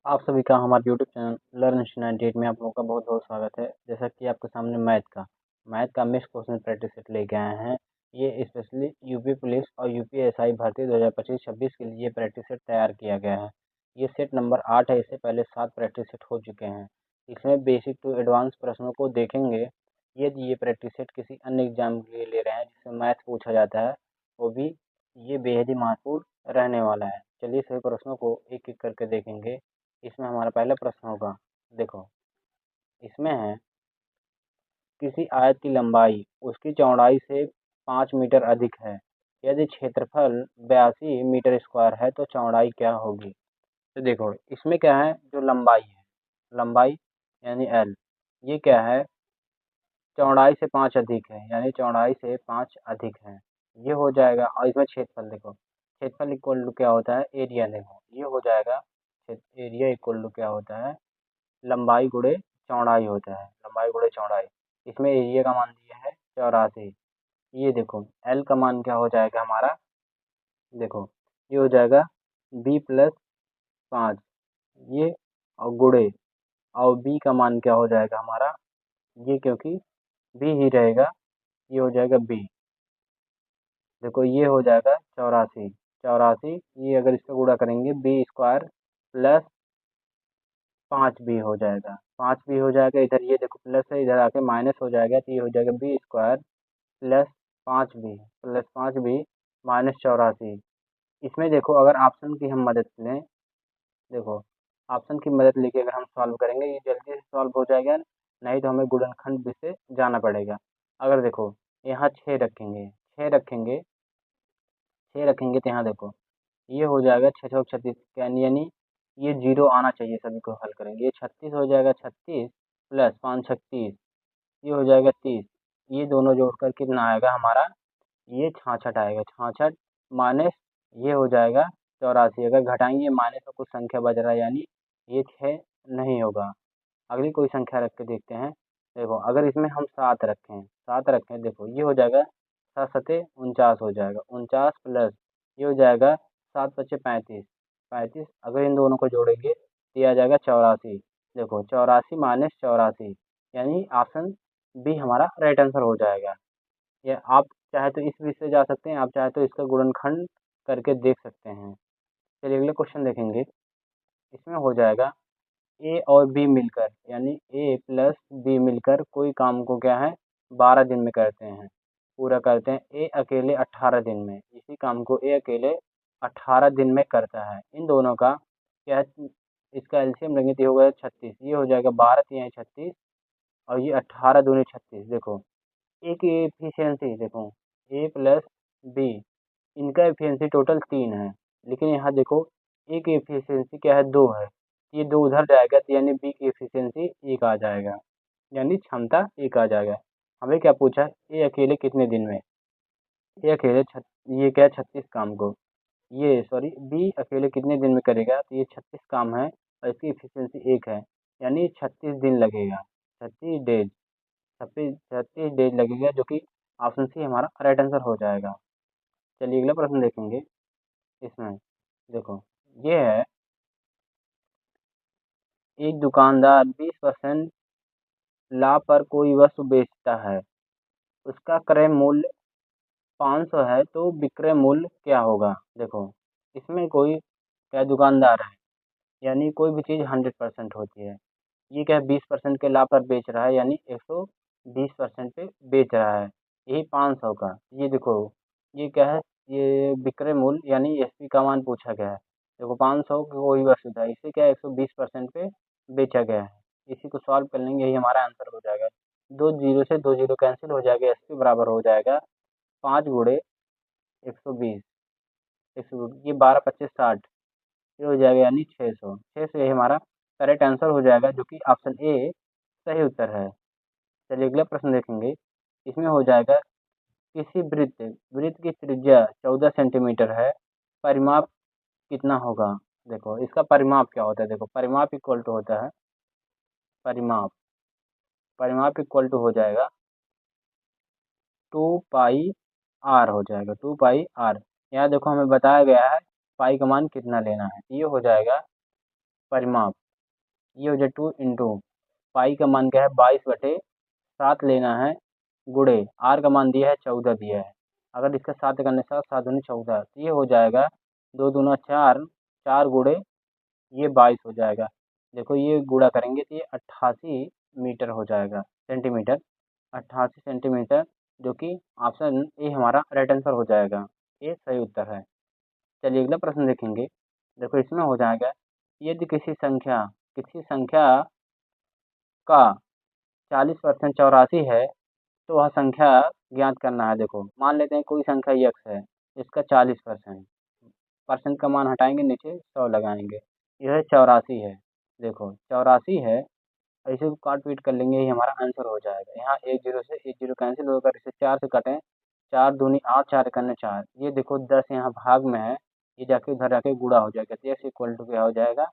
आप सभी का हमारे यूट्यूब चैनल लर्न 98 में आप लोगों का बहुत बहुत स्वागत है। जैसा कि आपके सामने मैथ का मिक्स क्वेश्चन प्रैक्टिस सेट लेके आए हैं। ये स्पेशली यूपी पुलिस और यूपीएसआई भर्ती 2025-26 के लिए प्रैक्टिस सेट तैयार किया गया है। ये सेट नंबर 8 है। इससे पहले 7 प्रैक्टिस सेट हो चुके हैं। इसमें बेसिक टू एडवांस प्रश्नों को देखेंगे। यदि ये प्रैक्टिस सेट किसी अन्य एग्जाम के लिए ले रहे हैं जिसमें मैथ पूछा जाता है, वो भी ये बेहद ही महत्वपूर्ण रहने वाला है। चलिए सभी प्रश्नों को एक एक करके देखेंगे। इसमें हमारा पहला प्रश्न होगा, देखो इसमें है किसी आयत की लंबाई उसकी चौड़ाई से 5 मीटर अधिक है। यदि क्षेत्रफल 82 मीटर स्क्वायर है तो चौड़ाई क्या होगी। तो देखो इसमें क्या है, जो लंबाई है, लंबाई यानी एल, ये क्या है, चौड़ाई से 5 अधिक है, यानी चौड़ाई से 5 अधिक है, ये हो जाएगा। और इसमें क्षेत्रफल देखो, क्षेत्रफल इक्वल टू क्या होता है, एरिया। देखो ये हो जाएगा, एरिया इक्वल टू क्या होता है, लंबाई गुणे चौड़ाई होता है, लंबाई गुणे चौड़ाई। इसमें एरिया का मान दिया है 84। ये देखो एल का मान क्या हो जाएगा हमारा, देखो ये हो जाएगा b+5, ये और गुणे, और b का मान क्या हो जाएगा हमारा, ये क्योंकि b ही रहेगा, ये हो जाएगा b। देखो ये हो जाएगा 84, 84, ये अगर इसका गुणा करेंगे b² प्लस 5b हो जाएगा, 5b हो जाएगा। इधर ये देखो प्लस है, इधर आके माइनस हो जाएगा, तो ये हो जाएगा b² प्लस 5b माइनस 84। इसमें देखो अगर ऑप्शन की हम मदद लें, देखो ऑप्शन की मदद लेके अगर हम सॉल्व करेंगे ये जल्दी से सॉल्व हो जाएगा, नहीं तो हमें गुणनखंड से जाना पड़ेगा। अगर देखो यहाँ 6 रखेंगे, 6 रखेंगे, 6 रखेंगे तो यहाँ देखो ये हो जाएगा 6 छः 36, यानी ये 0 आना चाहिए, सभी को हल करेंगे। ये 36 हो जाएगा, 36 प्लस 5 36, ये हो जाएगा 30। ये दोनों जोड़कर कितना आएगा हमारा, ये 66 आएगा, 66 माइनस ये हो जाएगा 84। अगर घटाएंगे माइनस में कुछ संख्या बच रहा है, यानी ये 6 नहीं होगा। अगली कोई संख्या रख के देखते हैं। देखो अगर इसमें हम 7 रखें, 7 रखें, देखो ये हो जाएगा 7 सते 49 हो जाएगा, 49 प्लस ये हो जाएगा 7 पच्चे 35, 35 अगर इन दोनों को जोड़ेंगे तो ये आ जाएगा 84। देखो 84 माइनस 84, यानी ऑप्शन बी हमारा राइट आंसर हो जाएगा। या आप चाहे तो इस विधि से जा सकते हैं, आप चाहे तो इसका गुणनखंड करके देख सकते हैं। चलिए अगले क्वेश्चन देखेंगे। इसमें हो जाएगा ए और बी मिलकर, यानी ए प्लस बी मिलकर कोई काम को क्या है 12 दिन में करते हैं, पूरा करते हैं। ए अकेले 18 दिन में, इसी काम को ए अकेले 18 दिन में करता है। इन दोनों का क्या है, इसका एलसीएम लेंगे तो ये होगा 36, ये हो जाएगा 12 तिहाई 36, और ये 18 दूनी 36। देखो ए की एफिशिएंसी देखो, ए प्लस बी, इनका एफिशिएंसी टोटल 3 है, लेकिन यहाँ देखो ए की एफिशिएंसी क्या है 2 है, ये 2 उधर जाएगा तो यानी बी की एफिशिएंसी 1 आ जाएगा, यानी क्षमता 1 आ जाएगा। हमें क्या पूछा, ए अकेले कितने दिन में, ए अकेले ये क्या है 36 काम को, ये सॉरी बी अकेले कितने दिन में करेगा, तो ये 36 काम है और इसकी एफिशिएंसी 1 है, यानी 36 दिन लगेगा, 36 डेज, 36 डेज लगेगा, जो कि ऑप्शन सी हमारा राइट आंसर हो जाएगा। चलिए अगला प्रश्न देखेंगे। इसमें देखो ये है, एक दुकानदार 20% लाभ पर कोई वस्तु बेचता है, उसका क्रय मूल्य 500 है, तो विक्रय मूल्य क्या होगा। देखो इसमें कोई क्या दुकानदार है, यानी कोई भी चीज़ 100% होती है, ये क्या 20% के लाभ पर बेच रहा है, यानी 120% पे बेच रहा है, यही 500 का। ये देखो ये क्या है, ये विक्रय मूल्य यानी एसपी का मान पूछा गया है। देखो 500 की कोई वस्तु था, इसे क्या 120% पे बेचा गया है। इसी को सॉल्व कर लेंगे, यही हमारा आंसर हो जाएगा। 2 जीरो से 2 जीरो कैंसिल हो जाएगा, एसपी बराबर हो जाएगा 5 गुणे 120, 120, ये 12 25 60, ये हो जाएगा यानी 600, 600 ये हमारा करेक्ट आंसर हो जाएगा, जो कि ऑप्शन ए सही उत्तर है। चलिए अगला प्रश्न देखेंगे। इसमें हो जाएगा किसी वृत्त वृत्त की त्रिज्या 14 सेंटीमीटर है, परिमाप कितना होगा। देखो इसका परिमाप क्या होता है, देखो परिमाप इक्वल टू होता है, परिमाप, परिमाप इक्वल टू हो जाएगा 2 पाई आर हो जाएगा, 2 पाई आर। यहाँ देखो हमें बताया गया है पाई का मान कितना लेना है, ये हो जाएगा परिमाप, ये हो जाए 2 इंटू पाई का मान क्या है 22/7 लेना है, गुणे आर का मान दिया है 14 दिया है। अगर इसका 7 करने से 7 दूनी 14, तो ये हो जाएगा 2 दूना 4, 4 गुणे ये 22 हो जाएगा। देखो ये गुणा करेंगे तो ये 88 मीटर हो जाएगा, सेंटीमीटर, 88 सेंटीमीटर, जो कि ऑप्शन ए हमारा राइट आंसर हो जाएगा। ये सही उत्तर है। चलिए अगला प्रश्न देखेंगे। देखो इसमें हो जाएगा, यदि किसी संख्या का 40% 84 है, तो वह संख्या ज्ञात करना है। देखो मान लेते हैं कोई संख्या x है, इसका 40%, परसेंट का मान हटाएंगे, नीचे 100 लगाएंगे, यह 84 है। देखो 84 है, इसे को काट पीट कर लेंगे, ये हमारा आंसर हो जाएगा। यहाँ एक जीरो से एक जीरो कैंसिल होकर इसे 4 से काटें, 4 दूनी 8, 4 करने 4, ये देखो 10 यहाँ भाग में है, ये जाके उधर जाके गुणा हो जाएगा, तो x इक्वल टू क्या हो जाएगा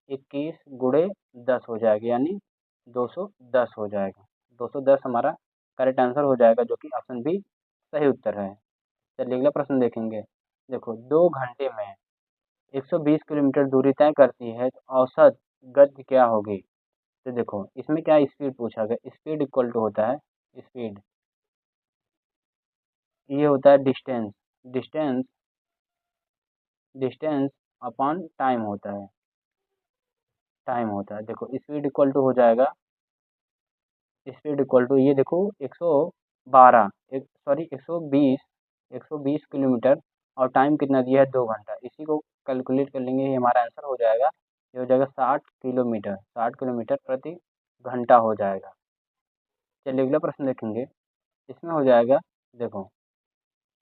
21 गुणे 10 हो जाएगा, यानी 210 हो जाएगा। 210 हमारा करेक्ट आंसर हो जाएगा, जो कि ऑप्शन बी सही उत्तर है। चलिए अगला प्रश्न देखेंगे। देखो 2 घंटे में 120 किलोमीटर दूरी तय करती है, तो औसत गति क्या होगी? तो देखो इसमें क्या स्पीड पूछा गया, स्पीड इक्वल टू होता है स्पीड, ये होता है distance, distance distance upon time होता है, टाइम होता है। देखो स्पीड इक्वल टू हो जाएगा, स्पीड इक्वल टू ये देखो 112 एक सॉरी 120 किलोमीटर, और टाइम कितना दिया है 2 घंटा, इसी को कैलकुलेट कर लेंगे, ये हमारा आंसर हो जाएगा। ये हो जाएगा 60 किलोमीटर प्रति घंटा हो जाएगा। चलिए अगला प्रश्न देखेंगे। इसमें हो जाएगा, देखो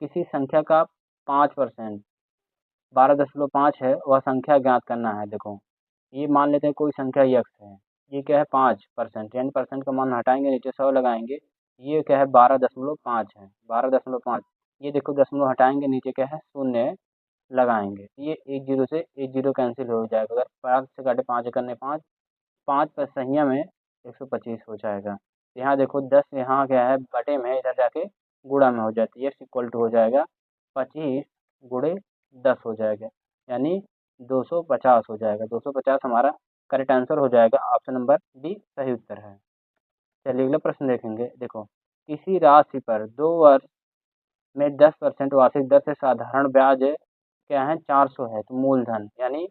किसी संख्या का 5%, 12.5 है, वह संख्या ज्ञात करना है। देखो ये मान लेते हैं कोई संख्या यक्स है, ये क्या है 5%, यानी परसेंट का मान हटाएंगे, नीचे 100 लगाएंगे, ये क्या है 12.5 है, 12.5, ये देखो दशमलव हटाएंगे, नीचे क्या है शून्य लगाएंगे, ये एक जीरो से एक जीरो कैंसिल हो जाएगा, अगर 5 से काटे 5 करने 5, 5 पर सहिया में 125 हो जाएगा। यहाँ देखो 10 यहाँ क्या है बटे में, इधर जाके गुणा में हो जाती है, x इक्वल टू हो जाएगा 25 गुणे 10 हो जाएगा, यानी 250 हो जाएगा। 250 हमारा करेक्ट आंसर हो जाएगा, ऑप्शन नंबर डी सही उत्तर है। चलिए अगला प्रश्न देखेंगे। देखो किसी राशि पर 2 वर्ष में 10% वार्षिक दर से साधारण ब्याज क्या है 400 है, तो मूलधन, यानी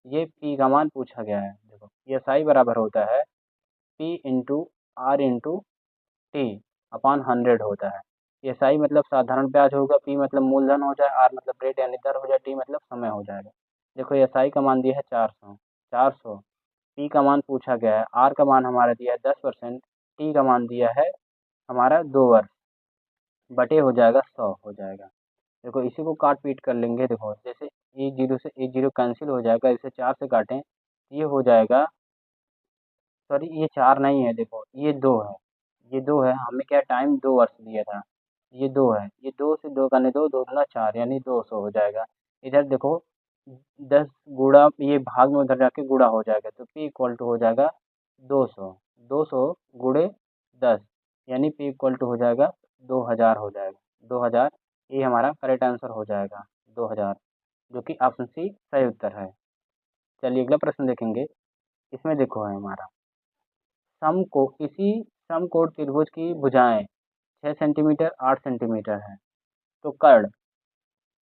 ये पी का मान पूछा गया है। देखो ये साई बराबर होता है P into R into T upon 100 होता है। एस आई मतलब साधारण ब्याज होगा, पी मतलब मूलधन हो जाए, आर मतलब रेट यानी दर हो जाए, टी मतलब समय हो जाएगा। देखो एस आई का मान दिया है 400, पी का मान पूछा गया है, आर का मान हमारा दिया है 10%, टी का मान दिया है हमारा 2 वर्ष, बटे हो जाएगा 100 हो जाएगा। देखो इसी को काट पीट कर लेंगे, देखो जैसे एक जीरो से एक जीरो कैंसिल हो जाएगा, इसे 4 से काटें, ये हो जाएगा, सॉरी ये 4 नहीं है, देखो ये 2 है, ये 2 है, हमें क्या टाइम 2 वर्ष दिया था, ये 2 है, ये 2 से 2 करने 2, 2 दूना 4, यानी 200 हो जाएगा। इधर देखो 10 गुणा, ये भाग में उधर जाके गुणा हो जाएगा, तो P इक्वल टू हो जाएगा 200, 200 गुणे 10, यानी P इक्वल टू हो जाएगा 2000 हो जाएगा, 2000, ये हमारा करेक्ट आंसर हो जाएगा 2000, जो कि ऑप्शन सी सही उत्तर है। चलिए अगला प्रश्न देखेंगे। इसमें देखो है हमारा समकोण त्रिभुज की भुजाएं 6 सेंटीमीटर 8 सेंटीमीटर है, तो कर्ड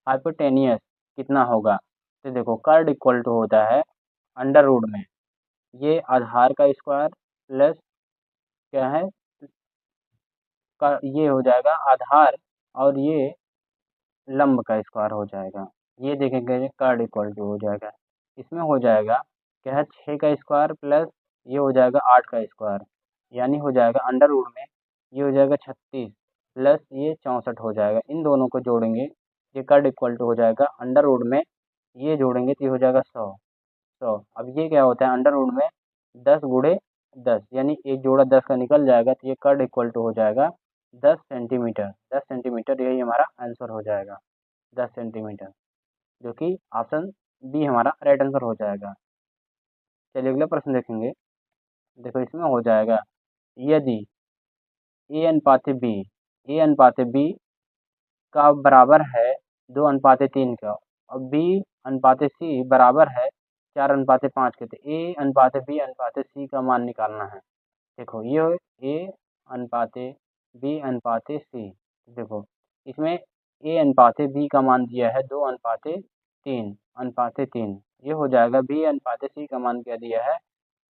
हाइपोटेनियस कितना होगा? तो देखो कर्ड इक्वल टू होता है अंडर रूट में, ये आधार का स्क्वायर प्लस क्या है ये हो जाएगा आधार, और ये लंब का स्क्वायर हो जाएगा, ये देखेंगे कर्ड इक्वल टू हो जाएगा। इसमें हो जाएगा क्या है 6 का स्क्वायर प्लस ये हो जाएगा 8 का स्क्वायर, यानी हो जाएगा अंडर रूट में, ये हो जाएगा 36 प्लस ये 64 हो जाएगा, इन दोनों को जोड़ेंगे, ये कर्ड इक्वल टू हो जाएगा अंडर रूट में, ये जोड़ेंगे तो ये हो जाएगा 100। अब ये क्या होता है अंडर रूट में 10 गुणे 10, यानी एक जोड़ा 10 का निकल जाएगा, तो ये कर्ड इक्वल टू हो जाएगा 10 सेंटीमीटर, 10 सेंटीमीटर, यही हमारा आंसर हो जाएगा 10 सेंटीमीटर, जो कि ऑप्शन बी हमारा राइट आंसर हो जाएगा। चलिए अगला प्रश्न देखेंगे। देखो इसमें हो जाएगा, यदि ए अनुपात बी का बराबर है 2:3 का, और बी अनुपात सी बराबर है 4:5 के, तो A/B/C का मान निकालना है। देखो ये A/B/C। देखो इसमें A/B का मान दिया है 2:3। ये हो जाएगा। B/C का मान क्या दिया है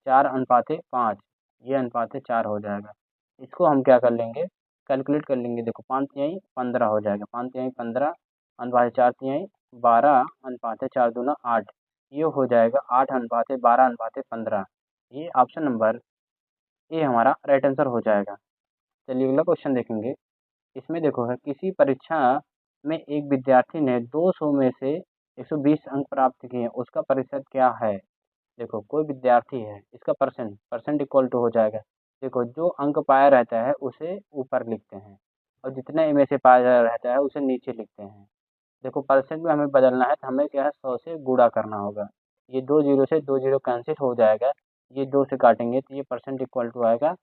4:5, ये अनुपात 4 हो जाएगा। इसको हम क्या कर लेंगे, कैलकुलेट कर लेंगे। देखो 5 तिहाई 15 हो जाएगा, 5 तिहाई 15 अनुपात 4 तिहाई 12 अनुपात 4 दूना 8, ये हो जाएगा 8:12:15। ये ऑप्शन नंबर ए हमारा राइट आंसर हो जाएगा। चलिए अगला क्वेश्चन देखेंगे। इसमें देखो है, किसी परीक्षा में एक विद्यार्थी ने 200 में से 120 अंक प्राप्त किए, उसका प्रतिशत क्या है। देखो कोई विद्यार्थी है, इसका परसेंट इक्वल टू हो जाएगा। देखो जो अंक पाया रहता है उसे ऊपर लिखते हैं और जितना में से पाया रहता है उसे नीचे लिखते हैं। देखो परसेंट में हमें बदलना है तो हमें क्या है 100 से गुणा करना होगा। ये 2 जीरो से 2 जीरो कैंसिल हो जाएगा, ये 2 से काटेंगे तो ये परसेंट इक्वल टू आएगा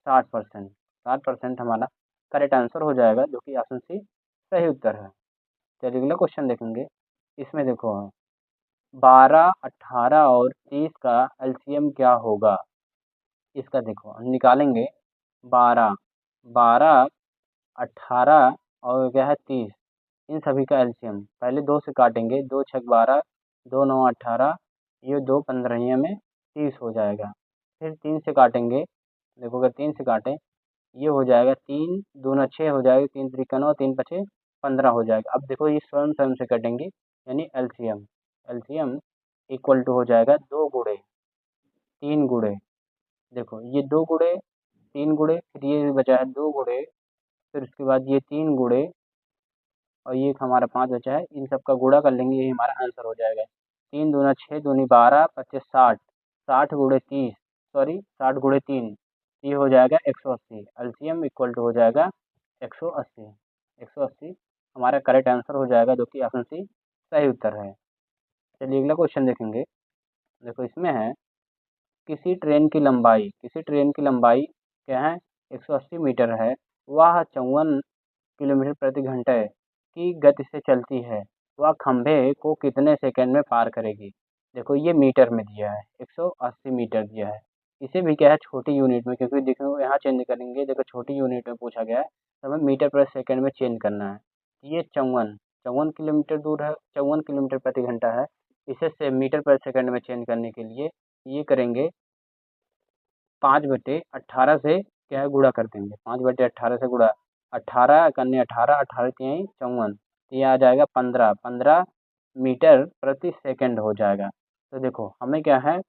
60%। 60% हमारा करेक्ट आंसर हो जाएगा, जो कि ऑप्शन सी सही उत्तर है। चलिए अगला क्वेश्चन देखेंगे। इसमें देखो 12, 18 और 30 का एलसीएम क्या होगा। इसका देखो हम निकालेंगे 12, 12, 18 और क्या है 30, इन सभी का एलसीएम पहले 2 से काटेंगे, 2 छक 12, 2 9 18, ये 2 15 में 30 हो जाएगा। फिर 3 से काटेंगे, देखो अगर 3 से काटें ये हो जाएगा 3 दूना 6 हो जाएगा, 3 त्रिका 9, 3 पचे 15 हो जाएगा। अब देखो ये स्वयं स्वयं से कटेंगे, यानी एलसीएम एलसीएम इक्वल टू हो जाएगा 2 गुणे 3 गुणे। देखो ये 2 गुणे 3 गुणे, फिर ये बचा है 2 गुणे, फिर उसके बाद ये 3 गुणे और ये एक हमारा 5 बचा है। इन सब का गुणा कर लेंगे, यही हमारा आंसर हो जाएगा। 3 दूना 6 दूनी 12 25 60, 60 गुणे 30, सॉरी 60 गुणे 3, ये हो जाएगा 180। एलसीएम इक्वल टू हो जाएगा 180। 180 हमारा करेक्ट आंसर हो जाएगा, जो कि ऑप्शन सी सही उत्तर है। चलिए अगला क्वेश्चन देखेंगे। देखो इसमें है किसी ट्रेन की लंबाई क्या है 180 मीटर है, वह 54 किलोमीटर प्रति घंटे की गति से चलती है, वह खंभे को कितने सेकंड में पार करेगी। देखो ये मीटर में दिया है, 180 मीटर दिया है। इसे भी क्या है छोटी यूनिट में, क्योंकि देखो यहाँ चेंज करेंगे, देखो छोटी यूनिट में पूछा गया है तो हमें मीटर पर सेकंड में चेंज करना है। ये 54 किलोमीटर दूर है, 54 किलोमीटर प्रति घंटा है। इसे से मीटर पर सेकंड में चेंज करने के लिए ये करेंगे 5/18 से क्या है गुणा कर देंगे, 5/18 से गुणा, 18 कन्ने 18, 18 तिहाई 54, तो ये आ जाएगा 15 मीटर प्रति सेकंड हो जाएगा। तो देखो हमें क्या है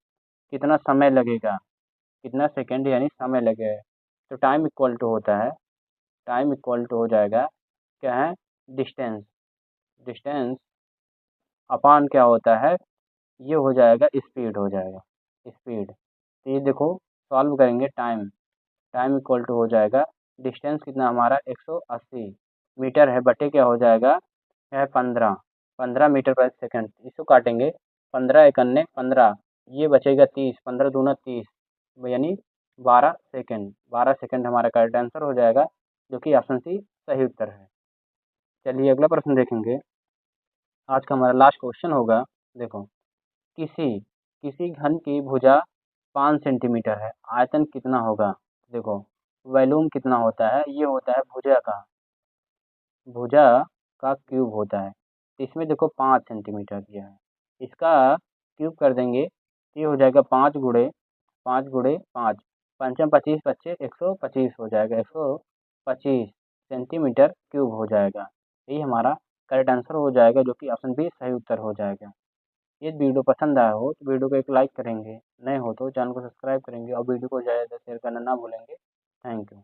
कितना समय लगेगा, कितना सेकंड यानी समय लगेगा, तो टाइम इक्वल टू होता है, टाइम इक्वल टू हो जाएगा क्या है डिस्टेंस, डिस्टेंस अपान क्या होता है, ये हो जाएगा स्पीड हो जाएगा, स्पीड। तो ये देखो सॉल्व करेंगे, टाइम टाइम इक्वल टू हो जाएगा डिस्टेंस कितना हमारा 180 मीटर है, बटे क्या हो जाएगा है 15 मीटर पर सेकंड। इसको काटेंगे 15 एकन्ने 15, ये बचेगा 30, 15 दूना 30, यानी 12 सेकंड। 12 सेकंड हमारा करेक्ट आंसर हो जाएगा, जो कि ऑप्शन सी सही उत्तर है। चलिए अगला प्रश्न देखेंगे। आज का हमारा लास्ट क्वेश्चन होगा। देखो किसी किसी घन की भुजा 5 सेंटीमीटर है, आयतन कितना होगा। देखो वॉल्यूम कितना होता है, ये होता है भुजा का क्यूब होता है। इसमें देखो 5 सेंटीमीटर दिया है, इसका क्यूब कर देंगे, ये हो जाएगा 5 गुणे 5, पंचम 25 बच्चे 125 हो जाएगा, 125 सेंटीमीटर क्यूब हो जाएगा। यही हमारा करेक्ट आंसर हो जाएगा, जो कि ऑप्शन बी सही उत्तर हो जाएगा। ये वीडियो पसंद आया हो तो वीडियो को एक लाइक करेंगे, नए हो तो चैनल को सब्सक्राइब करेंगे और वीडियो को ज़्यादा शेयर करना ना भूलेंगे। Thank you.